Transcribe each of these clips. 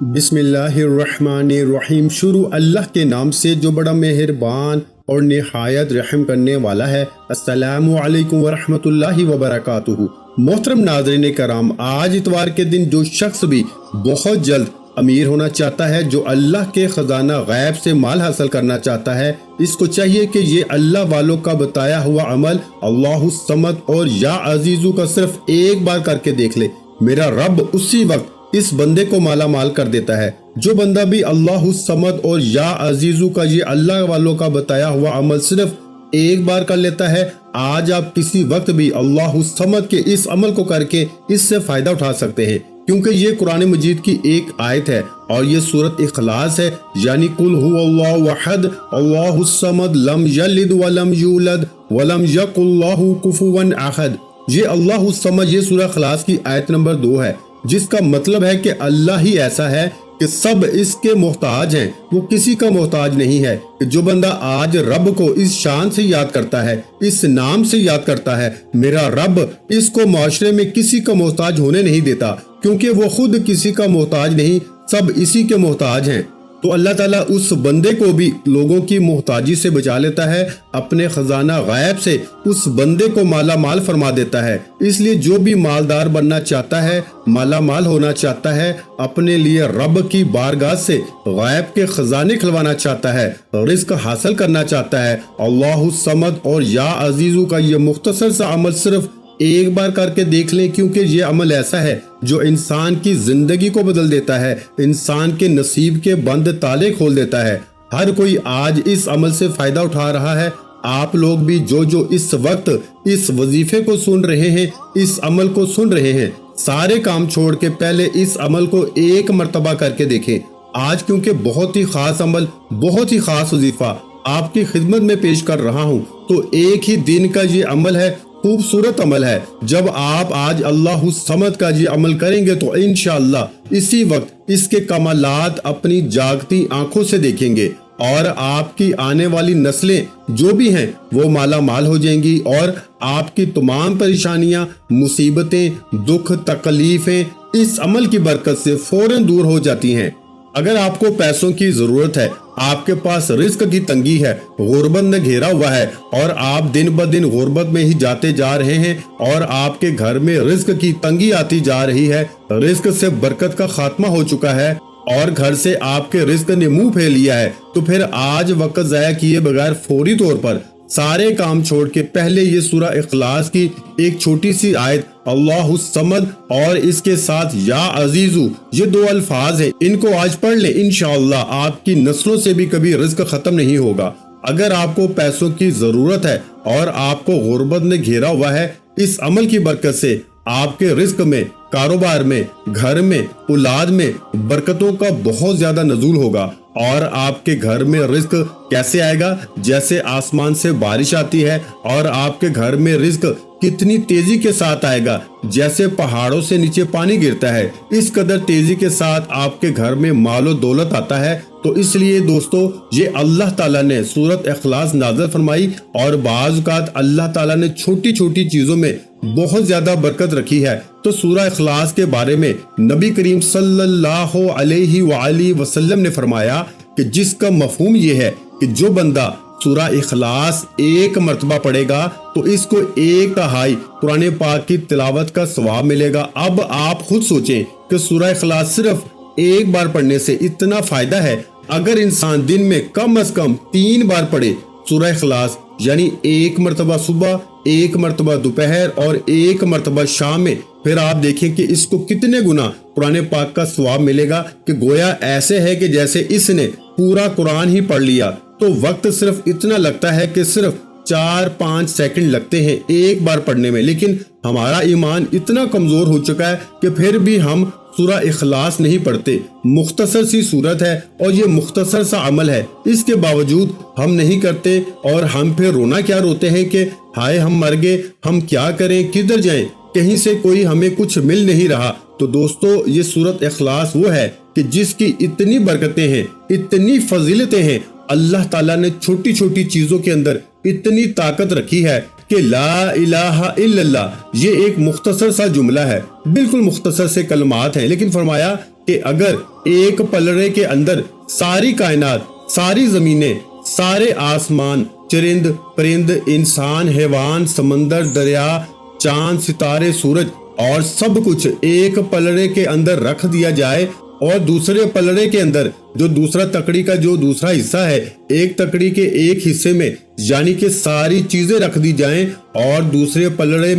بسم اللہ الرحمن الرحیم۔ شروع اللہ کے نام سے جو بڑا مہربان اور نہایت رحم کرنے والا ہے۔ السلام علیکم ورحمۃ اللہ وبرکاتہ۔ محترم ناظرین کرام، آج اتوار کے دن جو شخص بھی بہت جلد امیر ہونا چاہتا ہے، جو اللہ کے خزانہ غیب سے مال حاصل کرنا چاہتا ہے، اس کو چاہیے کہ یہ اللہ والوں کا بتایا ہوا عمل اللہ الصمد اور یا عزیزو کا صرف ایک بار کر کے دیکھ لے۔ میرا رب اسی وقت اس بندے کو مالا مال کر دیتا ہے۔ جو بندہ بھی اللہ الصمد اور یا عزیزو کا یہ اللہ والوں کا بتایا ہوا عمل صرف ایک بار کر لیتا ہے، آج آپ کسی وقت بھی اللہ الصمد کے اس عمل کو کر کے اس سے فائدہ اٹھا سکتے ہیں، کیونکہ یہ قرآن مجید کی ایک آیت ہے اور یہ سورۃ اخلاص ہے، یعنی قل هو اللہ احد اللہ الصمد لم یلد ولم یولد ولم یکن لہ کفوا احد۔ یہ اللہ الصمد، یہ سورہ اخلاص کی آیت نمبر 2 ہے، جس کا مطلب ہے کہ اللہ ہی ایسا ہے کہ سب اس کے محتاج ہیں، وہ کسی کا محتاج نہیں ہے۔ جو بندہ آج رب کو اس شان سے یاد کرتا ہے، اس نام سے یاد کرتا ہے، میرا رب اس کو معاشرے میں کسی کا محتاج ہونے نہیں دیتا، کیونکہ وہ خود کسی کا محتاج نہیں، سب اسی کے محتاج ہیں۔ تو اللہ تعالیٰ اس بندے کو بھی لوگوں کی محتاجی سے بچا لیتا ہے، اپنے خزانہ غیب سے اس بندے کو مالا مال فرما دیتا ہے۔ اس لیے جو بھی مالدار بننا چاہتا ہے، مالا مال ہونا چاہتا ہے، اپنے لیے رب کی بارگاہ سے غیب کے خزانے کھلوانا چاہتا ہے، رزق حاصل کرنا چاہتا ہے، اللہ الصمد اور یا عزیزو کا یہ مختصر سا عمل صرف ایک بار کر کے دیکھ لیں، کیونکہ یہ عمل ایسا ہے جو انسان کی زندگی کو بدل دیتا ہے، انسان کے نصیب کے بند تالے کھول دیتا ہے۔ ہر کوئی آج اس عمل سے فائدہ اٹھا رہا ہے۔ آپ لوگ بھی جو اس وقت اس وظیفے کو سن رہے ہیں، اس عمل کو سن رہے ہیں، سارے کام چھوڑ کے پہلے اس عمل کو ایک مرتبہ کر کے دیکھیں۔ آج کیونکہ بہت ہی خاص عمل، بہت ہی خاص وظیفہ آپ کی خدمت میں پیش کر رہا ہوں، تو ایک ہی دن کا یہ عمل ہے، خوبصورت عمل ہے۔ جب آپ آج اللہ الصمد کا یہ عمل کریں گے تو انشاءاللہ اسی وقت اس کے کمالات اپنی جاگتی آنکھوں سے دیکھیں گے، اور آپ کی آنے والی نسلیں جو بھی ہیں وہ مالا مال ہو جائیں گی، اور آپ کی تمام پریشانیاں، مصیبتیں، دکھ، تکلیفیں اس عمل کی برکت سے فوراً دور ہو جاتی ہیں۔ اگر آپ کو پیسوں کی ضرورت ہے، آپ کے پاس رزق کی تنگی ہے، غربت نے گھیرا ہوا ہے، اور آپ دن بدن غربت میں ہی جاتے جا رہے ہیں، اور آپ کے گھر میں رزق کی تنگی آتی جا رہی ہے، رزق سے برکت کا خاتمہ ہو چکا ہے، اور گھر سے آپ کے رزق نے منہ پھیر لیا ہے، تو پھر آج وقت ضائع کیے بغیر فوری طور پر سارے کام چھوڑ کے پہلے یہ سورہ اخلاص کی ایک چھوٹی سی آیت اللہ الصمد اور اس کے ساتھ یا عزیزو، یہ 2 الفاظ ہیں، ان کو آج پڑھ لیں، انشاءاللہ آپ کی نسلوں سے بھی کبھی رزق ختم نہیں ہوگا۔ اگر آپ کو پیسوں کی ضرورت ہے اور آپ کو غربت نے گھیرا ہوا ہے، اس عمل کی برکت سے آپ کے رزق میں، کاروبار میں، گھر میں، اولاد میں برکتوں کا بہت زیادہ نزول ہوگا، اور آپ کے گھر میں رزق کیسے آئے گا؟ جیسے آسمان سے بارش آتی ہے، اور آپ کے گھر میں رزق کتنی تیزی کے ساتھ آئے گا، جیسے پہاڑوں سے نیچے پانی گرتا ہے، اس قدر تیزی کے ساتھ آپ کے گھر میں مال و دولت آتا ہے۔ تو اس لیے دوستو، یہ اللہ تعالیٰ نے سورۃ اخلاص نازل فرمائی، اور بعض اوقات اللہ تعالیٰ نے چھوٹی چھوٹی چیزوں میں بہت زیادہ برکت رکھی ہے۔ تو سورہ اخلاص کے بارے میں نبی کریم صلی اللہ علیہ وآلہ وسلم نے فرمایا کہ جس کا مفہوم یہ ہے کہ جو بندہ سورہ اخلاص ایک مرتبہ پڑھے گا تو اس کو 1/3 قرآن پاک کی تلاوت کا ثواب ملے گا۔ اب آپ خود سوچیں کہ سورہ اخلاص صرف ایک بار پڑھنے سے اتنا فائدہ ہے، اگر انسان دن میں کم از کم 3 بار پڑھے سورہ اخلاص، یعنی 1 مرتبہ صبح، 1 مرتبہ دوپہر اور 1 مرتبہ شام میں، پھر آپ دیکھیں کہ اس کو کتنے گنا قرآن پاک کا ثواب ملے گا، کہ گویا ایسے ہے کہ جیسے اس نے پورا قرآن ہی پڑھ لیا۔ تو وقت صرف اتنا لگتا ہے کہ صرف 4-5 سیکنڈ لگتے ہیں ایک بار پڑھنے میں، لیکن ہمارا ایمان اتنا کمزور ہو چکا ہے کہ پھر بھی ہم سورہ اخلاص نہیں پڑھتے۔ مختصر سی صورت ہے اور یہ مختصر سا عمل ہے، اس کے باوجود ہم نہیں کرتے، اور ہم پھر رونا کیا روتے ہیں کہ ہائے ہم مر گئے، ہم کیا کریں، کدھر جائیں، کہیں سے کوئی ہمیں کچھ مل نہیں رہا۔ تو دوستو، یہ سورۃ اخلاص وہ ہے کہ جس کی اتنی برکتیں ہیں، اتنی فضیلتیں ہیں، اللہ تعالیٰ نے چھوٹی چھوٹی چیزوں کے اندر اتنی طاقت رکھی ہے کہ لا الہ الا اللہ یہ ایک مختصر سا جملہ ہے، بالکل مختصر سے کلمات ہیں، لیکن فرمایا کہ اگر ایک پلڑے کے اندر ساری کائنات، ساری زمینیں، سارے آسمان، چرند پرند، انسان، حیوان، سمندر، دریا، چاند، ستارے، سورج اور سب کچھ ایک پلڑے کے اندر رکھ دیا جائے، اور دوسرے پلڑے کے اندر جو دوسرا تکڑی کا جو دوسرا حصہ ہے، ایک تکڑی کے ایک حصے میں یعنی کہ ساری چیزیں رکھ دی جائیں، اور دوسرے پلڑے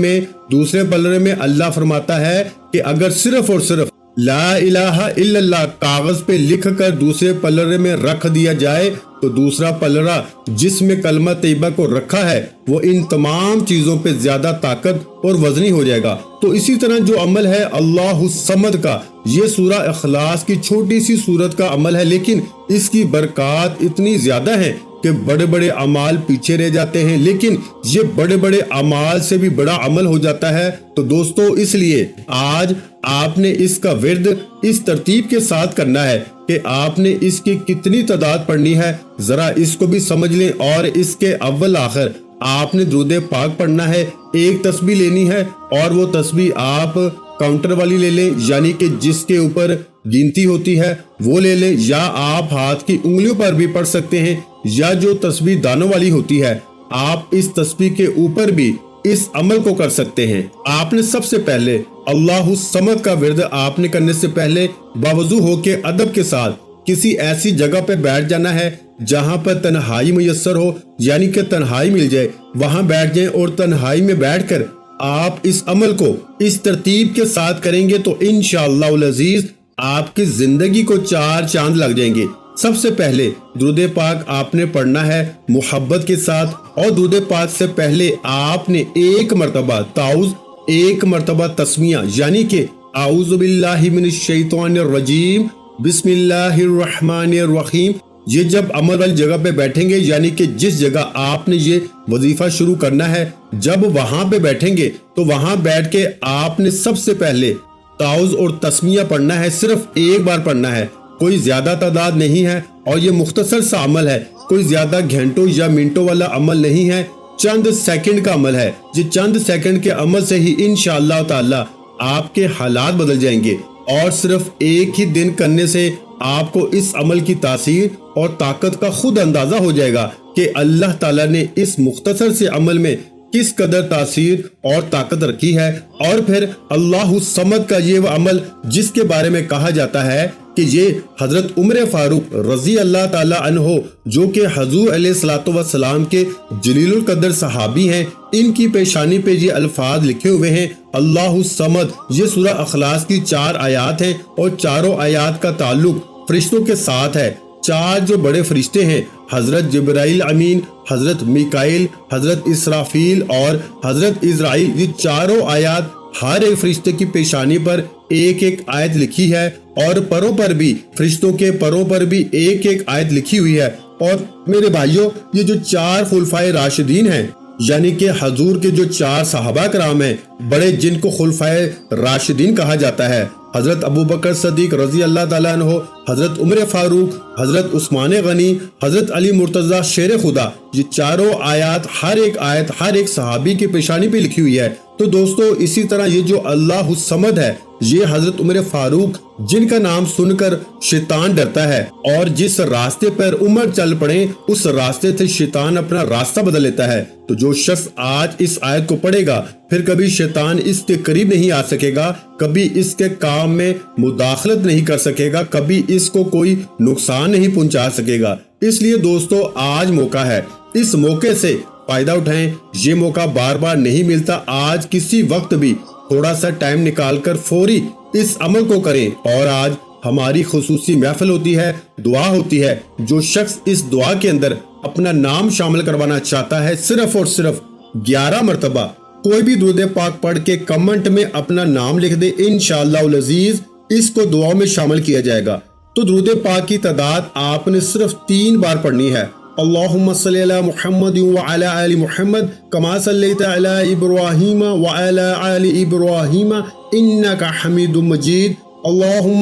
میں اللہ فرماتا ہے کہ اگر صرف اور صرف لا الہ الا اللہ کاغذ پہ لکھ کر دوسرے پلڑے میں رکھ دیا جائے تو دوسرا پلڑا جس میں کلمہ طیبہ کو رکھا ہے وہ ان تمام چیزوں پہ زیادہ طاقت اور وزنی ہو جائے گا۔ تو اسی طرح جو عمل ہے اللہ الصمد کا، یہ سورہ اخلاص کی چھوٹی سی سورت کا عمل ہے، لیکن اس کی برکات اتنی زیادہ ہیں کہ بڑے بڑے اعمال پیچھے رہ جاتے ہیں، لیکن یہ بڑے بڑے اعمال سے بھی بڑا عمل ہو جاتا ہے۔ تو دوستو اس لیے آج آپ نے اس کا ورد اس ترتیب کے ساتھ کرنا ہے کہ آپ نے اس کی کتنی تعداد پڑھنی ہے، ذرا اس کو بھی سمجھ لیں، اور اس کے اول آخر آپ نے درود پاک پڑھنا ہے، ایک تسبیح لینی ہے، اور وہ تسبیح آپ کاؤنٹر والی لے لیں، یعنی کہ جس کے اوپر گنتی ہوتی ہے وہ لے لیں، یا آپ ہاتھ کی انگلیوں پر بھی پڑھ سکتے ہیں، یا جو تسبیح دانوں والی ہوتی ہے آپ اس تسبیح کے اوپر بھی اس عمل کو کر سکتے ہیں۔ آپ نے سب سے پہلے اللہ الصمد کا ورد آپ نے کرنے سے پہلے باوضو ہو کے ادب کے ساتھ کسی ایسی جگہ پہ بیٹھ جانا ہے جہاں پر تنہائی میسر ہو، یعنی کہ تنہائی مل جائے، وہاں بیٹھ جائیں، اور تنہائی میں بیٹھ کر آپ اس عمل کو اس ترتیب کے ساتھ کریں گے تو انشاءاللہ العزیز آپ کی زندگی کو 4 چاند لگ جائیں گے۔ سب سے پہلے درود پاک آپ نے پڑھنا ہے محبت کے ساتھ، اور درود پاک سے پہلے آپ نے ایک مرتبہ تعوذ، ایک مرتبہ تسمیہ، یعنی کہ اعوذ باللہ من الشیطان الرجیم بسم اللہ الرحمن الرحیم، یہ جب عمل والی جگہ پہ بیٹھیں گے، یعنی کہ جس جگہ آپ نے یہ وظیفہ شروع کرنا ہے، جب وہاں پہ بیٹھیں گے تو وہاں بیٹھ کے آپ نے سب سے پہلے تعوذ اور تسمیہ پڑھنا ہے، صرف ایک بار پڑھنا ہے، کوئی زیادہ تعداد نہیں ہے، اور یہ مختصر سا عمل ہے، کوئی زیادہ گھنٹوں یا منٹوں والا عمل نہیں ہے، چند سیکنڈ کا عمل ہے۔ یہ چند سیکنڈ کے عمل سے ہی انشاءاللہ تعالی آپ کے حالات بدل جائیں گے، اور صرف ایک ہی دن کرنے سے آپ کو اس عمل کی تاثیر اور طاقت کا خود اندازہ ہو جائے گا کہ اللہ تعالیٰ نے اس مختصر سے عمل میں کس قدر تاثیر اور طاقت رکھی ہے۔ اور پھر اللہ الصمد کا یہ وہ عمل جس کے بارے میں کہا جاتا ہے کہ یہ حضرت عمر فاروق رضی اللہ تعالی عنہ، جو کہ حضور علیہ الصلوۃ والسلام کے جلیل القدر صحابی ہیں، ان کی پیشانی پہ یہ الفاظ لکھے ہوئے ہیں اللہ الصمد۔ یہ سورہ اخلاص کی 4 آیات ہیں، اور چاروں آیات کا تعلق فرشتوں کے ساتھ ہے۔ 4 جو بڑے فرشتے ہیں، حضرت جبرائیل امین، حضرت میکائیل، حضرت اسرافیل اور حضرت اسرائیل، یہ چاروں آیات ہر ایک فرشتے کی پیشانی پر ایک ایک آیت لکھی ہے، اور پروں پر بھی، فرشتوں کے پروں پر بھی ایک ایک آیت لکھی ہوئی ہے۔ اور میرے بھائیوں، یہ جو 4 خلفائے راشدین ہیں، یعنی کہ حضور کے جو 4 صحابہ کرام ہیں بڑے، جن کو خلفائے راشدین کہا جاتا ہے، حضرت ابو بکر صدیق رضی اللہ تعالیٰ عنہ، حضرت عمر فاروق، حضرت عثمان غنی، حضرت علی مرتضیٰ شیر خدا، یہ چاروں آیات، ہر ایک صحابی کی پیشانی پہ لکھی ہوئی ہے۔ تو دوستو اسی طرح یہ جو اللہ الصمد ہے، یہ حضرت عمر فاروق، جن کا نام سن کر شیطان ڈرتا ہے، اور جس راستے پر عمر چل پڑے اس راستے سے شیطان اپنا راستہ بدل لیتا ہے۔ تو جو شخص آج اس آیت کو پڑھے گا، پھر کبھی شیطان اس کے قریب نہیں آ سکے گا، کبھی اس کے کام میں مداخلت نہیں کر سکے گا، کبھی اس کو کوئی نقصان نہیں پہنچا سکے گا۔ اس لیے دوستو آج موقع ہے، اس موقع سے فائدہ اٹھائیں، یہ موقع بار بار نہیں ملتا۔ آج کسی وقت بھی تھوڑا سا ٹائم نکال کر فوری اس عمل کو کریں۔ اور آج ہماری خصوصی محفل ہوتی ہے، دعا ہوتی ہے، جو شخص اس دعا کے اندر اپنا نام شامل کروانا چاہتا ہے، صرف اور صرف 11 مرتبہ کوئی بھی درود پاک پڑھ کے کمنٹ میں اپنا نام لکھ دے، انشاءاللہ العزیز اس کو دعا میں شامل کیا جائے گا۔ تو درود پاک کی تعداد آپ نے صرف 3 بار پڑھنی ہے۔ اللہم صلی علی محمد وعلی آل محمد کما صلیت علی ابراہیم وعلی آل ابراہیم انک حمید مجید۔ اللہم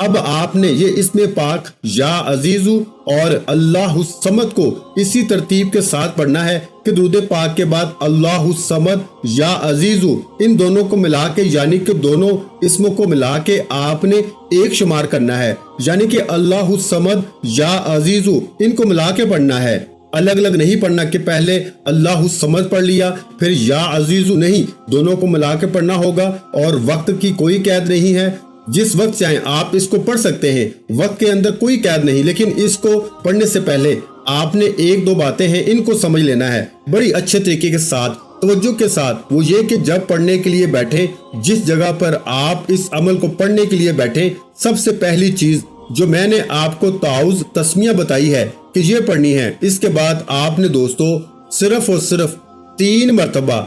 اب آپ نے یہ اسم پاک یا عزیزو اور اللہ الصمد کو اسی ترتیب کے ساتھ پڑھنا ہے کہ درود پاک کے بعد اللہ الصمد یا عزیزو ان دونوں کو ملا کے یعنی کہ دونوں اسموں کو ملا کے آپ نے ایک شمار کرنا ہے، یعنی کہ اللہ الصمد یا عزیزو ان کو ملا کے پڑھنا ہے، الگ الگ نہیں پڑھنا کہ پہلے اللہ الصمد پڑھ لیا پھر یا عزیزو، نہیں، دونوں کو ملا کے پڑھنا ہوگا اور وقت کی کوئی قید نہیں ہے، جس وقت چاہیں آپ اس کو پڑھ سکتے ہیں، وقت کے اندر کوئی قید نہیں، لیکن اس کو پڑھنے سے پہلے آپ نے ایک دو باتیں ہیں ان کو سمجھ لینا ہے بڑی اچھے طریقے کے ساتھ، توجہ کے ساتھ۔ وہ یہ کہ جب پڑھنے کے لیے بیٹھیں، جس جگہ پر آپ اس عمل کو پڑھنے کے لیے بیٹھیں، سب سے پہلی چیز جو میں نے آپ کو تعوذ تسمیہ بتائی ہے کہ یہ پڑھنی ہے، اس کے بعد آپ نے دوستو صرف اور صرف 3 مرتبہ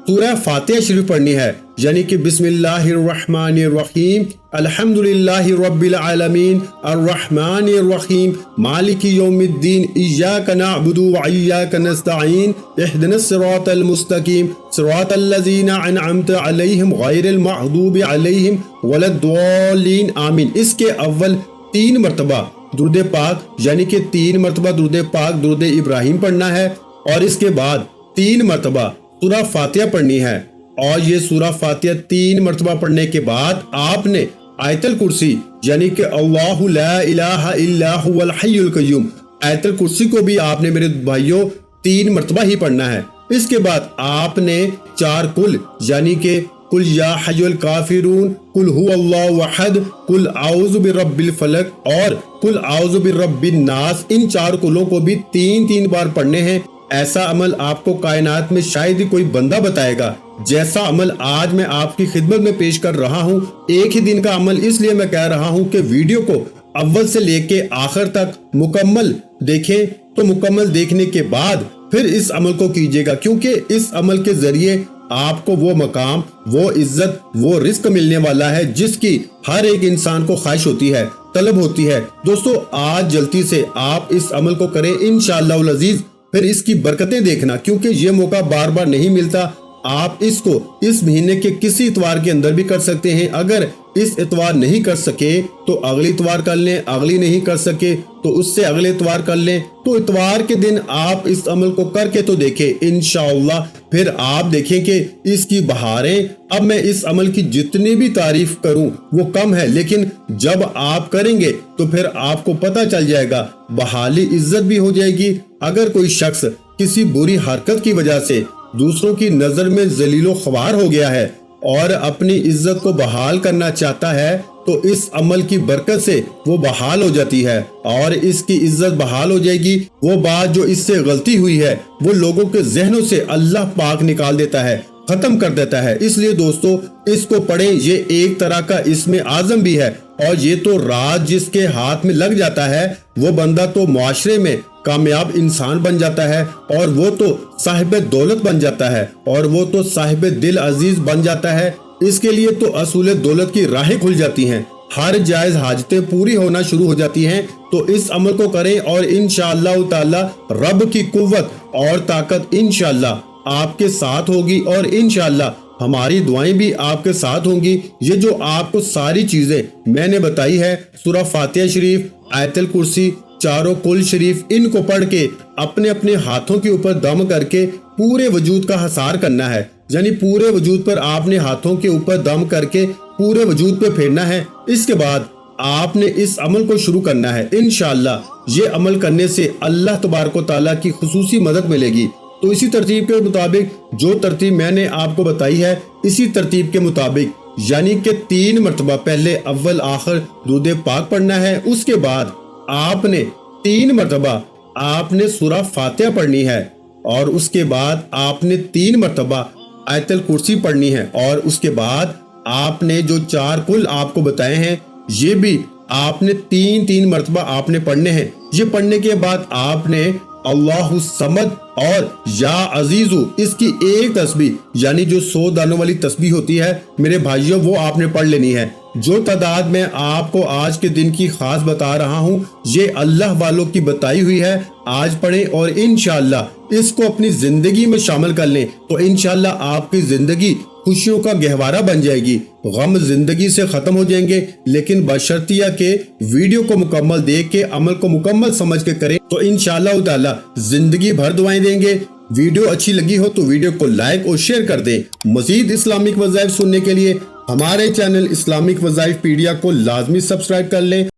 سورہ فاتحہ شریف پڑھنی ہے، یعنی کہ بسم اللہ الرحمن الرحیم، الحمدللہ رب العالمین، الرحمن الرحیم، مالک یوم الدین، ایاک نعبد و ایاک نستعین، اہدنا الصراط المستقیم، صراط الذین انعمت علیہم غیر المغضوب علیہم ولا الضالین، آمین۔ اس کے اول 3 مرتبہ درود پاک یعنی کہ 3 مرتبہ درود پاک درود ابراہیم پڑھنا ہے، اور اس کے بعد 3 مرتبہ سورہ فاتحہ پڑھنی ہے، اور یہ سورہ فاتحہ 3 مرتبہ پڑھنے کے بعد آپ نے آیت الکرسی یعنی کہ اللہ لا الہ الا هو الحی القیوم، آیت الکرسی کو بھی آپ نے میرے بھائیوں 3 مرتبہ ہی پڑھنا ہے۔ اس کے بعد آپ نے 4 کل یعنی کہ قل یا حی الکافرون، قل هو اللہ احد، قل اعوذ برب الفلق اور قل اعوذ برب الناس، ان 4 کلوں کو بھی 3 بار پڑھنے ہیں۔ ایسا عمل آپ کو کائنات میں شاید ہی کوئی بندہ بتائے گا جیسا عمل آج میں آپ کی خدمت میں پیش کر رہا ہوں۔ ایک ہی دن کا عمل اس لیے میں کہہ رہا ہوں کہ ویڈیو کو اول سے لے کے آخر تک مکمل دیکھیں، تو مکمل دیکھنے کے بعد پھر اس عمل کو کیجیے گا، کیونکہ اس عمل کے ذریعے آپ کو وہ مقام، وہ عزت، وہ رزق ملنے والا ہے جس کی ہر ایک انسان کو خواہش ہوتی ہے، طلب ہوتی ہے۔ دوستو آج جلدی سے آپ اس عمل کو کریں انشاءاللہ العزیز، پھر اس کی برکتیں دیکھنا، کیونکہ یہ موقع بار بار نہیں ملتا۔ آپ اس کو اس مہینے کے کسی اتوار کے اندر بھی کر سکتے ہیں، اگر اس اتوار نہیں کر سکے تو اگلی اتوار کر لیں، اگلی نہیں کر سکے تو اس سے اگلے اتوار کر لیں، تو اتوار کے دن آپ اس عمل کو کر کے تو دیکھیں انشاءاللہ، پھر آپ دیکھیں کہ اس کی بہاریں۔ اب میں اس عمل کی جتنی بھی تعریف کروں وہ کم ہے، لیکن جب آپ کریں گے تو پھر آپ کو پتہ چل جائے گا، بحالی عزت بھی ہو جائے گی۔ اگر کوئی شخص کسی بری حرکت کی وجہ سے دوسروں کی نظر میں ذلیل و خوار ہو گیا ہے اور اپنی عزت کو بحال کرنا چاہتا ہے تو اس عمل کی برکت سے وہ بحال ہو جاتی ہے اور اس کی عزت بحال ہو جائے گی۔ وہ بات جو اس سے غلطی ہوئی ہے وہ لوگوں کے ذہنوں سے اللہ پاک نکال دیتا ہے، ختم کر دیتا ہے۔ اس لیے دوستو اس کو پڑھیں، یہ ایک طرح کا اسم اعظم بھی ہے، اور یہ تو راز جس کے ہاتھ میں لگ جاتا ہے وہ بندہ تو معاشرے میں کامیاب انسان بن جاتا ہے، اور وہ تو صاحب دولت بن جاتا ہے، اور وہ تو صاحب دل عزیز بن جاتا ہے۔ اس کے لیے تو اصول دولت کی راہیں کھل جاتی ہیں، ہر جائز حاجتیں پوری ہونا شروع ہو جاتی ہیں۔ تو اس عمل کو کریں اور انشاءاللہ تعالی رب کی قوت اور طاقت انشاءاللہ آپ کے ساتھ ہوگی، اور انشاءاللہ ہماری دعائیں بھی آپ کے ساتھ ہوں گی۔ یہ جو آپ کو ساری چیزیں میں نے بتائی ہے، سورہ فاتحہ شریف، آیت الکرسی، 4 کل شریف، ان کو پڑھ کے اپنے اپنے ہاتھوں کے اوپر دم کر کے پورے وجود کا حصار کرنا ہے، یعنی پورے وجود پر آپ نے ہاتھوں کے اوپر دم کر کے پورے وجود پہ پھیرنا ہے۔ اس کے بعد آپ نے اس عمل کو شروع کرنا ہے۔ انشاءاللہ یہ عمل کرنے سے اللہ تبارک و تعالیٰ کی خصوصی مدد ملے گی۔ تو اسی ترتیب کے مطابق جو ترتیب میں نے آپ کو بتائی ہے، اسی ترتیب کے مطابق یعنی کہ 3 مرتبہ پہلے اول آخر درود پاک پڑھنا ہے، اس کے بعد آپ نے 3 مرتبہ آپ نے سورہ فاتحہ پڑھنی ہے، اور اس کے بعد آپ نے 3 مرتبہ آیت الکرسی پڑھنی ہے، اور اس کے بعد آپ نے جو 4 کل آپ کو بتائے ہیں یہ بھی آپ نے 3 مرتبہ آپ نے پڑھنے ہیں۔ یہ پڑھنے کے بعد آپ نے اللہ الصمد اور یا عزیزو اس کی ایک تسبیح یعنی جو 100 دانوں والی تسبیح ہوتی ہے میرے بھائیوں، وہ آپ نے پڑھ لینی ہے۔ جو تعداد میں آپ کو آج کے دن کی خاص بتا رہا ہوں یہ اللہ والوں کی بتائی ہوئی ہے، آج پڑھیں اور انشاءاللہ اس کو اپنی زندگی میں شامل کر لیں تو انشاءاللہ آپ کی زندگی خوشیوں کا گہوارہ بن جائے گی، غم زندگی سے ختم ہو جائیں گے، لیکن بشرطیہ کہ ویڈیو کو مکمل دیکھ کے عمل کو مکمل سمجھ کے کریں تو انشاءاللہ تعالی زندگی بھر دعائیں دیں گے۔ ویڈیو اچھی لگی ہو تو ویڈیو کو لائک اور شیئر کر دیں۔ مزید اسلامک وظائف سننے کے لیے ہمارے چینل اسلامک وظائف پیڈیا کو لازمی سبسکرائب کر لیں۔